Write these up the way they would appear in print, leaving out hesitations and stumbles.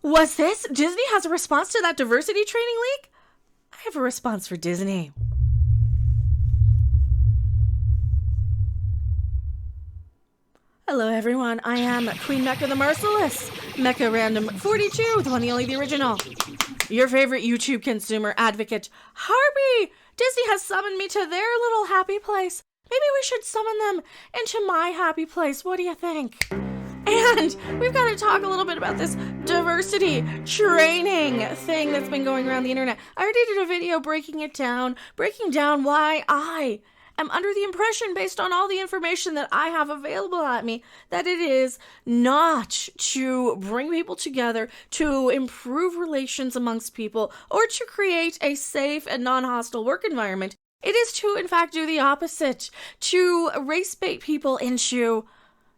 What's this? Disney has a response to that diversity training leak? I have a response for Disney. Hello everyone, I am Queen Mecha the Merciless, Mecha Random 42, the one, the only, the original. Your favorite YouTube consumer advocate, Harvey! Disney has summoned me to their little happy place. Maybe we should summon them into my happy place. What do you think? And we've got to talk a little bit about this diversity training thing that's been going around the internet. I already did a video breaking down why I am under the impression, based on all the information that I have available at me, that it is not to bring people together, to improve relations amongst people, or to create a safe and non-hostile work environment. It is to, in fact, do the opposite, to race bait people into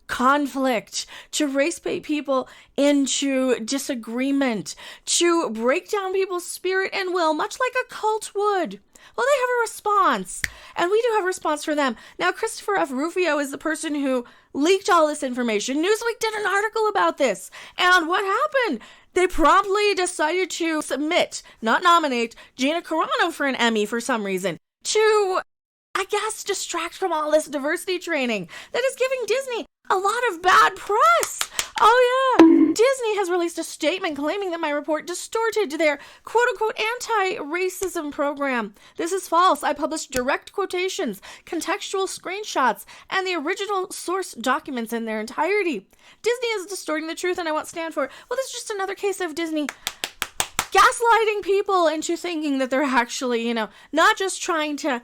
conflict, to race bait people into disagreement, to break down people's spirit and will, much like a cult would. Well, they have a response, and we do have a response for them. Now, Christopher F. Rufio is the person who leaked all this information. Newsweek did an article about this, and what happened? They promptly decided to submit, not nominate, Gina Carano for an Emmy for some reason, to, I guess, distract from all this diversity training that is giving Disney a lot of bad press. Oh yeah, Disney has released a statement claiming that my report distorted their quote-unquote anti-racism program. This is false. I published direct quotations, contextual screenshots, and the original source documents in their entirety. Disney is distorting the truth, and I won't stand for it. Well, this is just another case of Disney gaslighting people into thinking that they're actually, not just trying to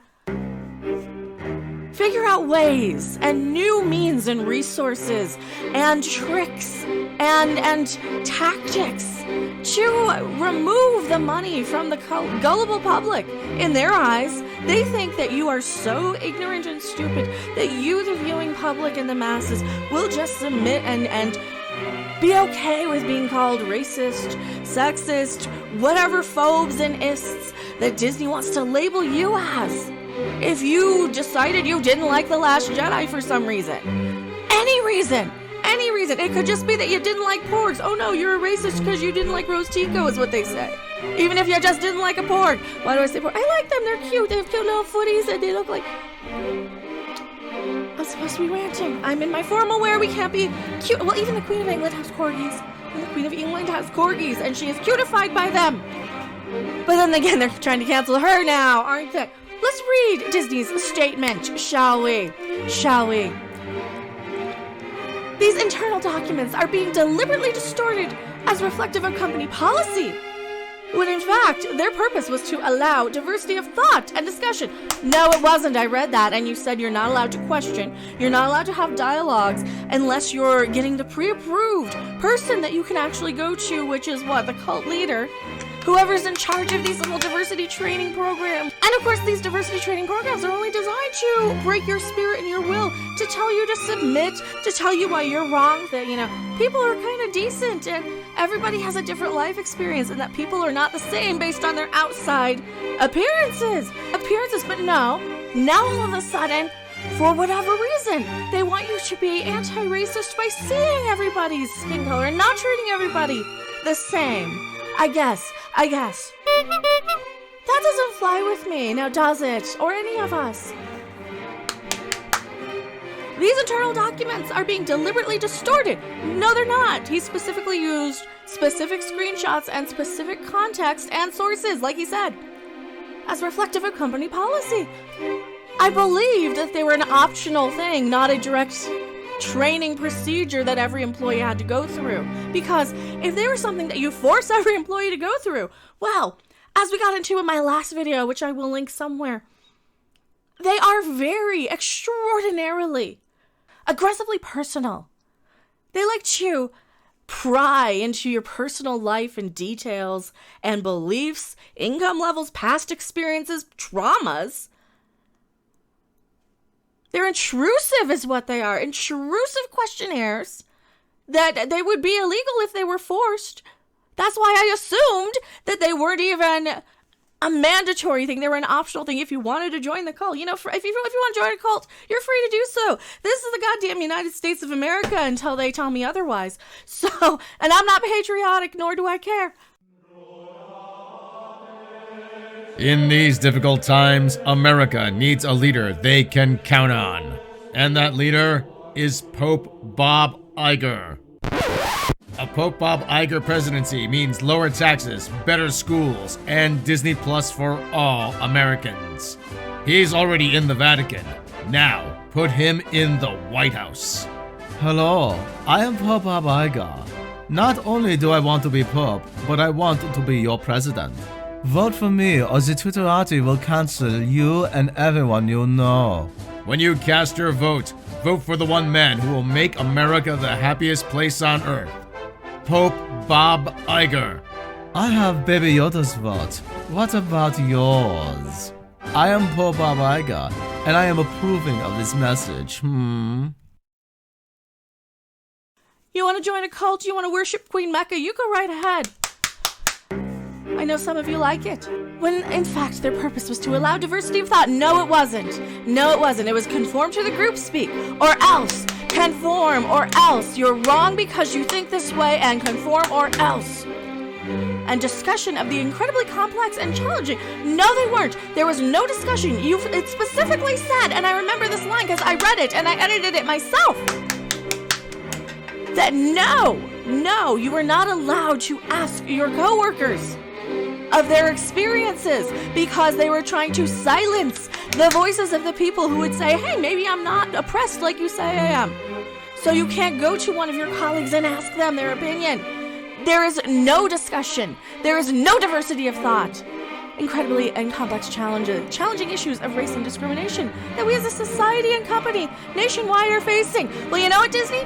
figure out ways and new means and resources and tricks and tactics to remove the money from the gullible public. In their eyes, they think that you are so ignorant and stupid that you, the viewing public and the masses, will just submit and be okay with being called racist, sexist, whatever phobes and ists that Disney wants to label you as. If you decided you didn't like The Last Jedi for some reason, any reason, it could just be that you didn't like porgs. Oh no, you're a racist because you didn't like Rose Tico is what they say. Even if you just didn't like a porg. Why do I say porg? I like them, they're cute, they have cute little footies and they look like... I'm supposed to be ranting. I'm in my formal wear, we can't be cute. Well, even the Queen of England has corgis. And the Queen of England has corgis, and she is cutified by them. But then again, they're trying to cancel her now, aren't they? Let's read Disney's statement, shall we? These internal documents are being deliberately distorted as reflective of company policy, when in fact, their purpose was to allow diversity of thought and discussion. No, it wasn't. I read that, and you said you're not allowed to question, you're not allowed to have dialogues unless you're getting the pre-approved person that you can actually go to, which is what? The cult leader. Whoever's in charge of these little diversity training programs. And of course, these diversity training programs are only designed to break your spirit and your will, to tell you to submit, to tell you why you're wrong, that, people are kind of decent and everybody has a different life experience and that people are not the same based on their outside appearances. But no, now all of a sudden, for whatever reason, they want you to be anti-racist by seeing everybody's skin color and not treating everybody the same. I guess. That doesn't fly with me, now does it? Or any of us? These internal documents are being deliberately distorted. No, they're not. He specifically used specific screenshots and specific context and sources, like he said, as reflective of company policy. I believed that they were an optional thing, not a direct training procedure that every employee had to go through. Because if they were something that you force every employee to go through, well, as we got into in my last video, which I will link somewhere, they are very extraordinarily, aggressively personal. They like to pry into your personal life and details and beliefs, income levels, past experiences, traumas. They're intrusive is what they are. Intrusive questionnaires that they would be illegal if they were forced. That's why I assumed that they weren't even a mandatory thing. They were an optional thing if you wanted to join the cult. If you want to join a cult, you're free to do so. This is the goddamn United States of America until they tell me otherwise. So, and I'm not patriotic, nor do I care. In these difficult times, America needs a leader they can count on. And that leader is Pope Bob Iger. A Pope Bob Iger presidency means lower taxes, better schools, and Disney Plus for all Americans. He's already in the Vatican. Now, put him in the White House. Hello, I am Pope Bob Iger. Not only do I want to be Pope, but I want to be your president. Vote for me or the Twitterati will cancel you and everyone you know. When you cast your vote, vote for the one man who will make America the happiest place on earth. Pope Bob Iger. I have Baby Yoda's vote. What about yours? I am Pope Bob Iger, and I am approving of this message. You want to join a cult? You want to worship Queen Mecha? You go right ahead. I know some of you like it. When, in fact, their purpose was to allow diversity of thought. No, it wasn't. No, it wasn't. It was conform to the group speak, or else. Conform, or else. You're wrong because you think this way, and conform, or else. And discussion of the incredibly complex and challenging. No, they weren't. There was no discussion. It specifically said, and I remember this line because I read it and I edited it myself, that no, you were not allowed to ask your coworkers of their experiences because they were trying to silence the voices of the people who would say, hey, maybe I'm not oppressed like you say I am. So you can't go to one of your colleagues and ask them their opinion. There is no discussion. There is no diversity of thought. Incredibly and complex challenging issues of race and discrimination that we as a society and company nationwide are facing. Well, you know what, Disney?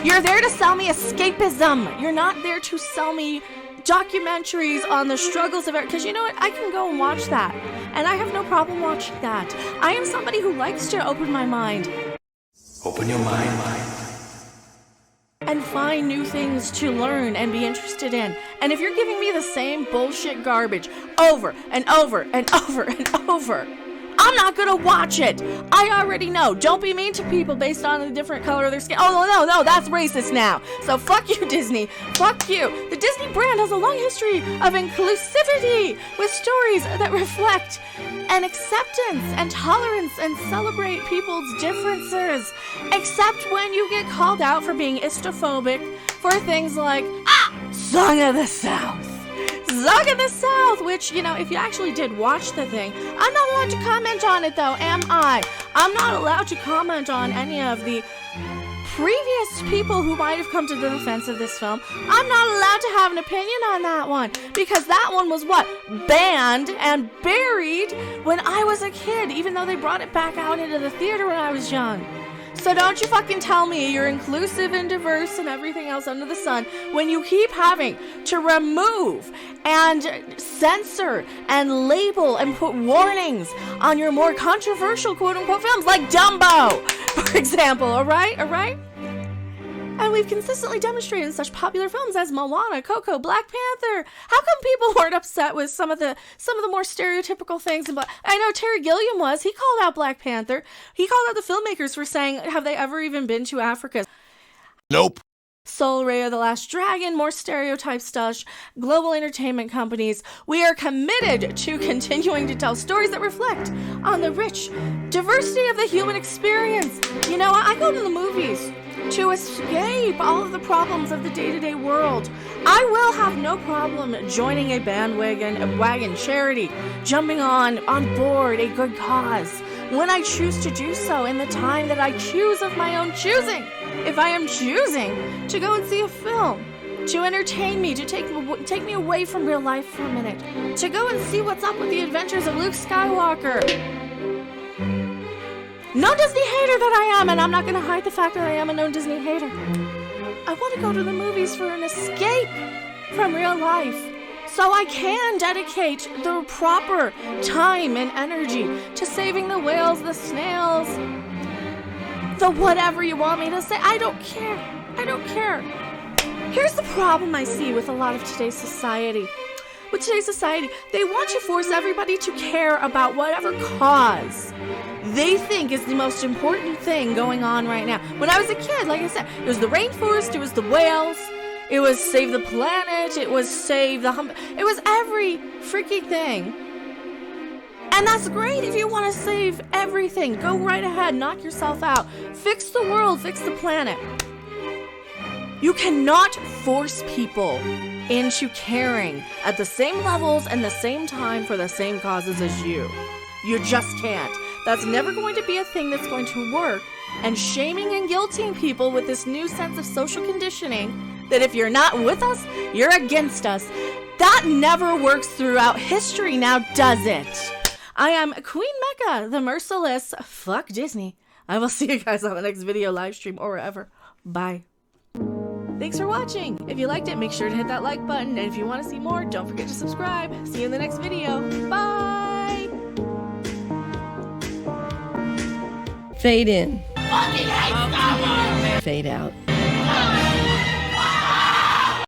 You're there to sell me escapism. You're not there to sell me documentaries on the struggles of it, because you know what? I can go and watch that, and I have no problem watching that. I am somebody who likes to open my mind. Open your mind. And find new things to learn and be interested in. And if you're giving me the same bullshit garbage over and over and over and over, I'm not gonna watch it. I already know. Don't be mean to people based on the different color of their skin. Oh, no, that's racist now. So fuck you, Disney. Fuck you. The Disney brand has a long history of inclusivity with stories that reflect an acceptance and tolerance and celebrate people's differences. Except when you get called out for being istophobic for things like, Song of the South. Song of the South, which, if you actually did watch the thing, I'm not allowed to comment on it, though, am I? I'm not allowed to comment on any of the previous people who might have come to the defense of this film. I'm not allowed to have an opinion on that one, because that one was, banned and buried when I was a kid, even though they brought it back out into the theater when I was young. So don't you fucking tell me you're inclusive and diverse and everything else under the sun when you keep having to remove and censor and label and put warnings on your more controversial quote-unquote films like Dumbo, for example, all right? And we've consistently demonstrated in such popular films as Moana, Coco, Black Panther. How come people weren't upset with some of the more stereotypical things? I know Terry Gilliam was. He called out Black Panther. He called out the filmmakers for saying, have they ever even been to Africa? Nope. Soul Ray of the Last Dragon, more stereotype stuff, global entertainment companies. We are committed to continuing to tell stories that reflect on the rich diversity of the human experience. You know, I go to the movies to escape all of the problems of the day-to-day world. I will have no problem joining a wagon charity, jumping on board a good cause when I choose to do so in the time that I choose of my own choosing. If I am choosing to go and see a film, to entertain me, to take me away from real life for a minute, to go and see what's up with the adventures of Luke Skywalker. No Disney hater that I am, and I'm not going to hide the fact that I am a known Disney hater. I want to go to the movies for an escape from real life, so I can dedicate the proper time and energy to saving the whales, the snails, the whatever you want me to say. I don't care. Here's the problem I see with a lot of today's society. with today's society, they want to force everybody to care about whatever cause they think is the most important thing going on right now. When I was a kid, like I said, it was the rainforest, it was the whales, it was save the planet, it was save the it was every freaking thing. And that's great if you want to save everything. Go right ahead, knock yourself out. Fix the world, fix the planet. You cannot force people into caring at the same levels and the same time for the same causes as you. You just can't. That's never going to be a thing that's going to work. And shaming and guilting people with this new sense of social conditioning that if you're not with us, you're against us. That never works throughout history now, does it? I am Queen Mecha, the Merciless. Fuck Disney. I will see you guys on the next video, live stream, or wherever. Bye. Thanks for watching. If you liked it, make sure to hit that like button. And if you want to see more, don't forget to subscribe. See you in the next video. Bye. Fade in. Fade out.